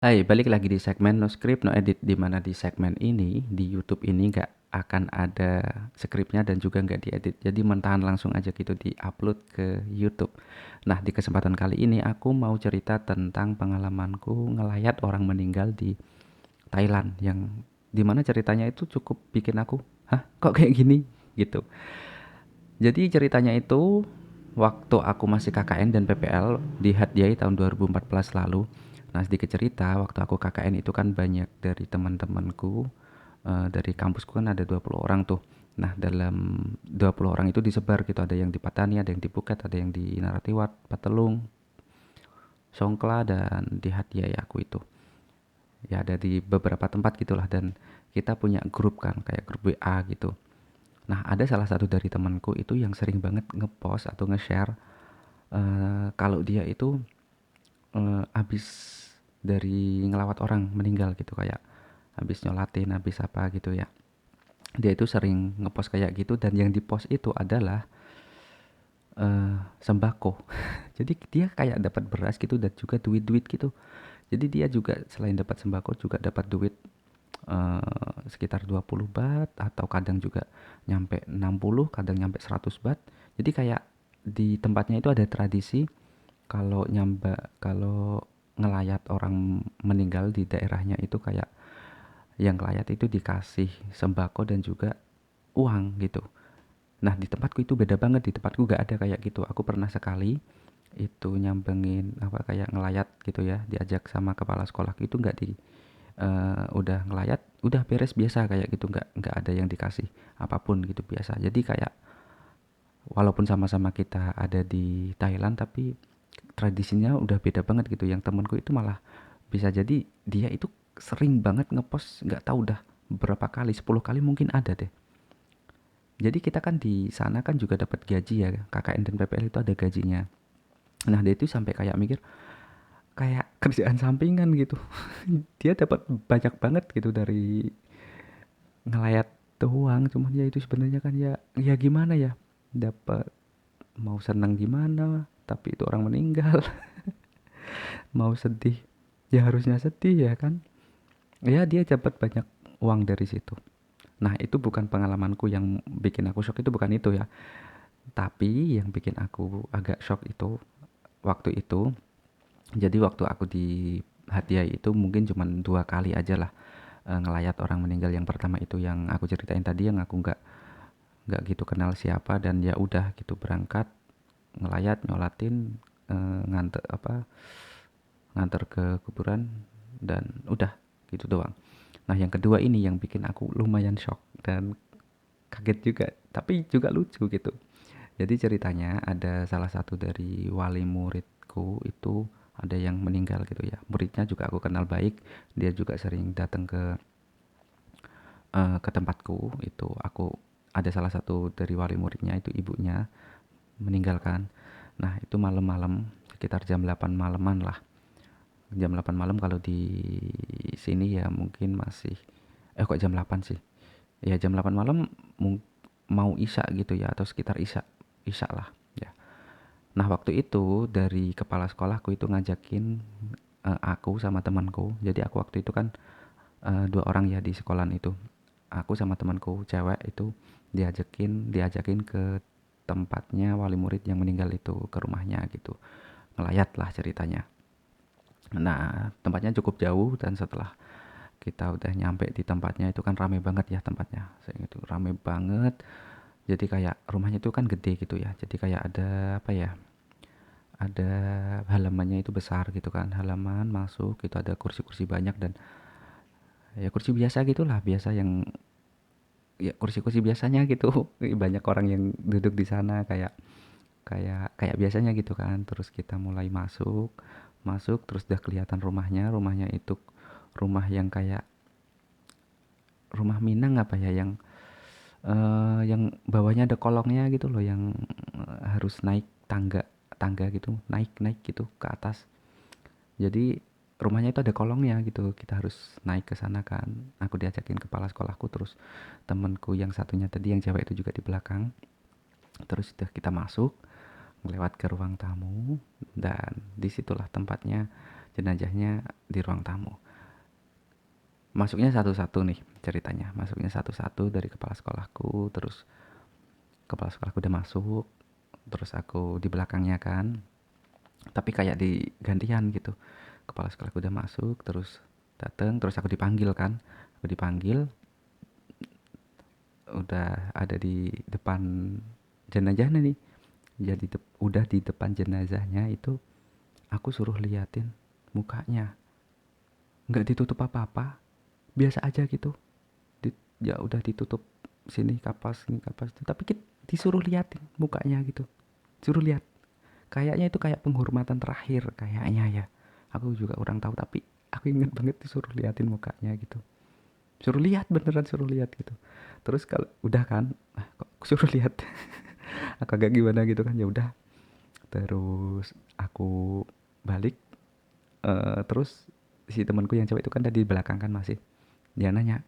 Hai, balik lagi di segmen No Script No Edit, di mana di segmen ini, di YouTube ini nggak akan ada skripnya dan juga nggak diedit. Jadi mentahan langsung aja gitu di-upload ke YouTube. Nah, di kesempatan kali ini aku mau cerita tentang pengalamanku ngelayat orang meninggal di Thailand yang dimana ceritanya itu cukup bikin aku, hah, kok kayak gini? Gitu. Jadi ceritanya itu waktu aku masih KKN dan PPL di Hadiah tahun 2014 lalu. Nah, sedikit cerita, waktu aku KKN itu kan banyak dari teman-temanku, dari kampusku kan ada 20 orang tuh. Nah, dalam 20 orang itu disebar gitu, ada yang di Patani, ada yang di Phuket, ada yang di Naratiwat, Patelung, Songkla, dan di Hadiah ya aku itu. Ya ada di beberapa tempat gitulah dan kita punya grup kan, kayak grup WA gitu. Nah, ada salah satu dari temanku itu yang sering banget ngepost atau nge-share kalau dia itu habis dari ngelawat orang meninggal gitu kayak habis nyolatin, habis apa gitu ya. Dia itu sering ngepost kayak gitu dan yang dipost itu adalah sembako. Jadi dia kayak dapat beras gitu dan juga duit-duit gitu. Jadi dia juga selain dapat sembako juga dapat duit sekitar 20 baht atau kadang juga nyampe 60, kadang nyampe 100 baht. Jadi kayak di tempatnya itu ada tradisi kalau ngelayat orang meninggal di daerahnya itu kayak yang ngelayat itu dikasih sembako dan juga uang gitu. Nah, di tempatku itu beda banget, di tempatku gak ada kayak gitu. Aku pernah sekali itu nyambengin apa kayak ngelayat gitu ya, diajak sama kepala sekolah itu nggak di udah ngelayat, udah beres biasa kayak gitu, nggak ada yang dikasih apapun gitu biasa. Jadi kayak walaupun sama-sama kita ada di Thailand tapi tradisinya udah beda banget gitu. Yang temenku itu malah bisa jadi dia itu sering banget ngepost nggak tahu udah berapa kali, 10 kali mungkin ada deh. Jadi kita kan di sana kan juga dapat gaji ya, KKN dan PPL itu ada gajinya. Nah, dia itu sampai kayak mikir kayak kerjaan sampingan gitu. Dia dapat banyak banget gitu dari ngelayat doang, cuman ya itu sebenarnya kan ya ya gimana ya? Dapat mau senang gimana, tapi itu orang meninggal. Mau sedih, ya harusnya sedih ya kan? Ya dia dapat banyak uang dari situ. Nah, itu bukan pengalamanku yang bikin aku shock itu bukan itu ya. Tapi yang bikin aku agak shock itu waktu itu, jadi waktu aku di Hadiah itu mungkin cuma 2 kali aja lah ngelayat orang meninggal. Yang pertama itu yang aku ceritain tadi yang aku nggak gitu kenal siapa dan ya udah gitu berangkat ngelayat nyolatin nganter apa nganter ke kuburan dan udah gitu doang. Nah, yang kedua ini yang bikin aku lumayan shock dan kaget juga, tapi juga lucu gitu. Jadi ceritanya ada salah satu dari wali muridku itu ada yang meninggal gitu ya. Muridnya juga aku kenal baik, dia juga sering datang ke tempatku itu. Aku ada salah satu dari wali muridnya itu ibunya meninggalkan. Nah, itu malam-malam sekitar jam 8 malaman lah. Jam 8 malam kalau di sini ya mungkin masih kok jam 8 sih? Ya jam 8 malam mau isya gitu ya atau sekitar isya isya lah ya. Nah, waktu itu dari kepala sekolahku itu ngajakin aku sama temanku. Jadi aku waktu itu kan 2 orang ya di sekolahan itu. Aku sama temanku cewek itu diajakin ke tempatnya wali murid yang meninggal itu ke rumahnya gitu. Ngelayat lah ceritanya. Nah, tempatnya cukup jauh dan setelah kita udah nyampe di tempatnya itu kan rame banget ya tempatnya. Saya itu rame banget. Jadi kayak rumahnya itu kan gede gitu ya. Jadi kayak ada apa ya? Ada halamannya itu besar gitu kan. Halaman masuk itu ada kursi-kursi banyak dan ya kursi biasa gitulah, biasa yang ya kursi-kursi biasanya gitu. Banyak orang yang duduk di sana kayak kayak kayak biasanya gitu kan. Terus kita mulai masuk, masuk terus udah kelihatan rumahnya. Rumahnya itu rumah yang kayak rumah Minang apa ya yang bawahnya ada kolongnya gitu loh yang harus naik tangga tangga gitu, naik-naik gitu ke atas. Jadi rumahnya itu ada kolongnya gitu. Kita harus naik ke sana kan. Aku diajakin kepala sekolahku terus temenku yang satunya tadi yang cewek itu juga di belakang. Terus udah kita masuk, lewat ke ruang tamu dan disitulah tempatnya. jenazahnya di ruang tamu. Masuknya satu-satu nih ceritanya, masuknya satu-satu dari kepala sekolahku, terus kepala sekolahku udah masuk, terus aku di belakangnya kan, tapi kayak di gantian gitu. Kepala sekolahku udah masuk, terus dateng, terus aku dipanggil kan, aku dipanggil, udah ada di depan jenazahnya nih. Jadi udah di depan jenazahnya itu, aku suruh liatin mukanya, nggak ditutup apa-apa, biasa aja gitu. Ya udah ditutup sini kapas, tapi disuruh liatin mukanya gitu, suruh lihat. Kayaknya itu kayak penghormatan terakhir kayaknya ya. Aku juga kurang tahu, tapi aku inget banget disuruh liatin mukanya gitu. Suruh lihat, beneran suruh lihat gitu. Terus kalau udah kan, kok suruh lihat. Aku agak gimana gitu kan, ya udah. Terus aku balik, terus si temanku yang cewek itu kan tadi di belakang kan masih. Dia nanya,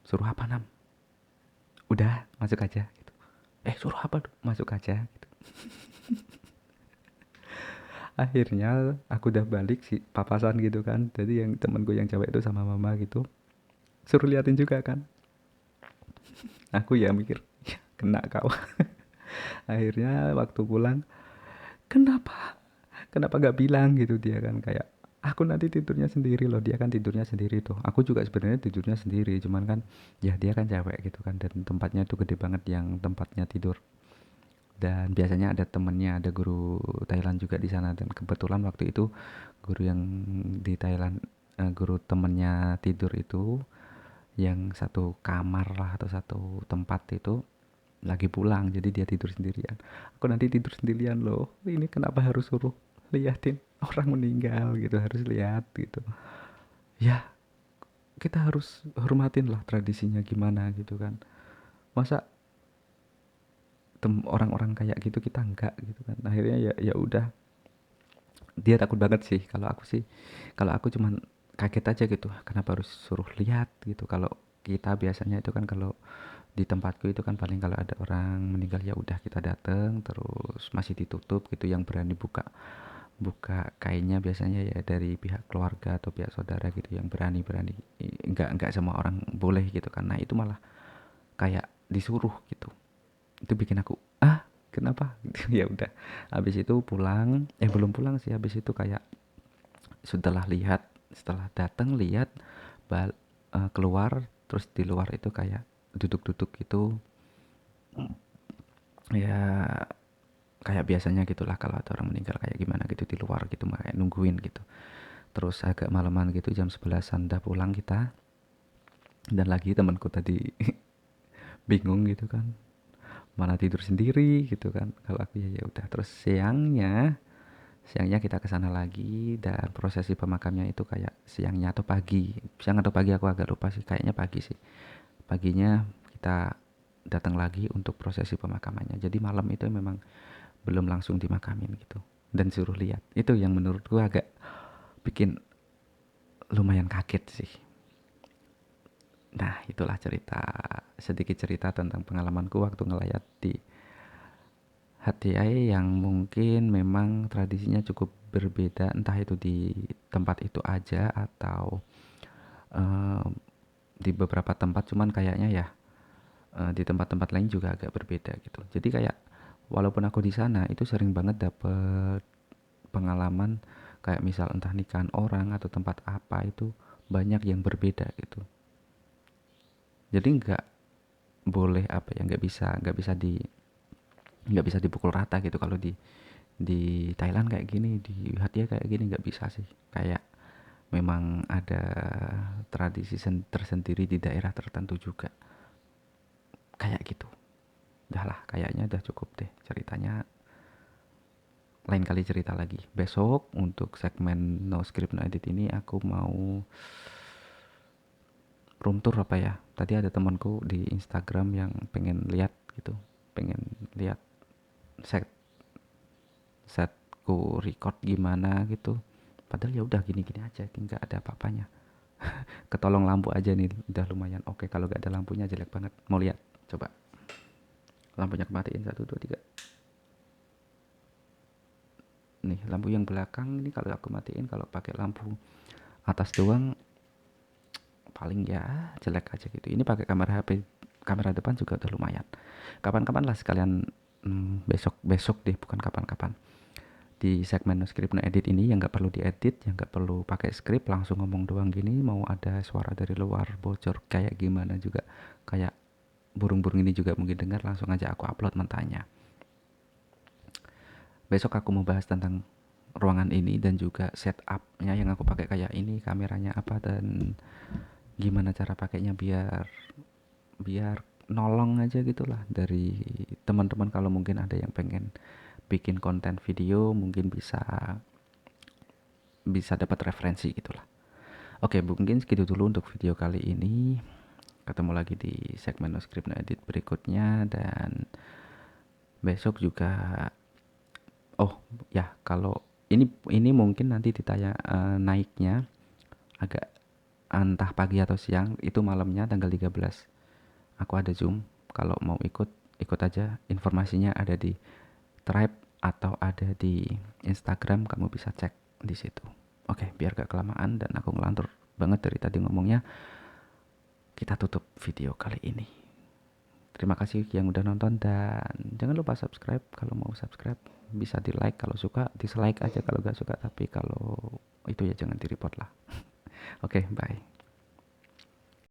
"Suruh apa, Nam?" "Udah, masuk aja." Gitu. "Suruh apa, tuh?" "Masuk aja." Gitu. Akhirnya aku udah balik si papasan gitu kan. Jadi yang temanku yang cewek itu sama mama gitu. Suruh liatin juga kan. Aku ya mikir, "Ya, kena kau." Akhirnya waktu pulang, "Kenapa? Kenapa gak bilang?" Gitu dia kan kayak, "Aku nanti tidurnya sendiri loh." Dia kan tidurnya sendiri tuh. Aku juga sebenarnya tidurnya sendiri, cuman kan ya dia kan cewek gitu kan, dan tempatnya tuh gede banget yang tempatnya tidur. Dan biasanya ada temennya, ada guru Thailand juga di sana, dan kebetulan waktu itu guru yang di Thailand, guru temennya tidur itu yang satu kamar lah atau satu tempat itu lagi pulang, jadi dia tidur sendirian. Aku nanti tidur sendirian loh, ini kenapa harus suruh liatin orang meninggal gitu, harus lihat gitu ya. Kita harus hormatin lah tradisinya gimana gitu kan. Masa orang-orang kayak gitu kita enggak gitu kan. Akhirnya ya ya udah, dia takut banget sih. Kalau aku sih, kalau aku cuman kaget aja gitu, kenapa harus suruh lihat gitu. Kalau kita biasanya itu kan, kalau di tempatku itu kan paling kalau ada orang meninggal ya udah kita dateng, terus masih ditutup gitu. Yang berani buka buka kainnya biasanya ya dari pihak keluarga atau pihak saudara gitu, yang berani-berani. Enggak semua orang boleh gitu kan. Nah itu malah kayak disuruh gitu. Itu bikin aku, ah, kenapa? Gitu. Ya udah, habis itu pulang, belum pulang sih, habis itu kayak setelah datang lihat, keluar, terus di luar itu kayak duduk-duduk gitu ya, kayak biasanya gitulah kalau ada orang meninggal kayak gimana gitu di luar gitu, kayak nungguin gitu. Terus agak malaman gitu, jam 11-an udah pulang kita, dan lagi temanku tadi bingung gitu kan, mana tidur sendiri gitu kan. Kalau aku ya ya udah. Terus siangnya kita ke sana lagi, dan prosesi pemakamnya itu kayak siangnya atau pagi. Siang atau pagi aku agak lupa sih, kayaknya pagi sih. Paginya kita datang lagi untuk prosesi pemakamannya. Jadi malam itu memang belum langsung dimakamin gitu. Dan suruh lihat. Itu yang menurutku agak bikin lumayan kaget sih. Nah, itulah sedikit cerita tentang pengalamanku waktu ngelayat di HTI, yang mungkin memang tradisinya cukup berbeda, entah itu di tempat itu aja atau eh, di beberapa tempat, cuman kayaknya ya di tempat-tempat lain juga agak berbeda gitu. Jadi kayak walaupun aku di sana itu sering banget dapet pengalaman kayak misal entah nikahan orang atau tempat apa itu banyak yang berbeda gitu. Jadi boleh apa ya, nggak bisa dipukul rata gitu. Kalau di Thailand kayak gini, di Hatia kayak gini, nggak bisa sih. Kayak memang ada tradisi tersendiri di daerah tertentu juga kayak gitu. Udah lah, kayaknya udah cukup deh ceritanya. Lain kali cerita lagi besok. Untuk segmen no script no edit ini aku mau room tour apa ya, tadi ada temanku di Instagram yang pengen lihat gitu, pengen lihat set setku record gimana gitu. Padahal ya udah gini-gini aja, nggak ada apa-apanya. Ketolong lampu aja nih udah lumayan oke. Kalau nggak ada lampunya jelek banget. Mau lihat? Coba lampunya kematiin, 1 2 3. nih, lampu yang belakang ini kalau aku matiin, kalau pakai lampu atas doang paling ya jelek aja gitu. Ini pakai kamera HP, kamera depan juga udah lumayan. Kapan-kapan lah sekalian, besok deh, bukan kapan-kapan. Di segmen no script no edit ini yang nggak perlu diedit, yang nggak perlu pakai script, langsung ngomong doang gini, mau ada suara dari luar bocor kayak gimana juga, kayak burung-burung ini juga mungkin dengar, langsung aja aku upload mentahnya. Besok aku mau bahas tentang ruangan ini dan juga setupnya yang aku pakai kayak ini, kameranya apa dan gimana cara pakainya biar biar nolong aja gitulah dari teman-teman kalau mungkin ada yang pengen bikin konten video, mungkin bisa bisa dapat referensi gitulah. Oke, mungkin segitu dulu untuk video kali ini. Ketemu lagi di segmen no script no edit berikutnya, dan besok juga, oh ya, kalau ini mungkin nanti naiknya agak entah pagi atau siang, itu malamnya tanggal 13 aku ada Zoom. Kalau mau ikut, ikut aja, informasinya ada di Tribe atau ada di Instagram, kamu bisa cek di situ. Oke, biar gak kelamaan dan aku ngelantur banget dari tadi ngomongnya, kita tutup video kali ini. Terima kasih yang udah nonton, dan jangan lupa subscribe. Kalau mau subscribe bisa di like, kalau suka dislike aja kalau gak suka, tapi kalau itu ya jangan di report lah. Oke, bye.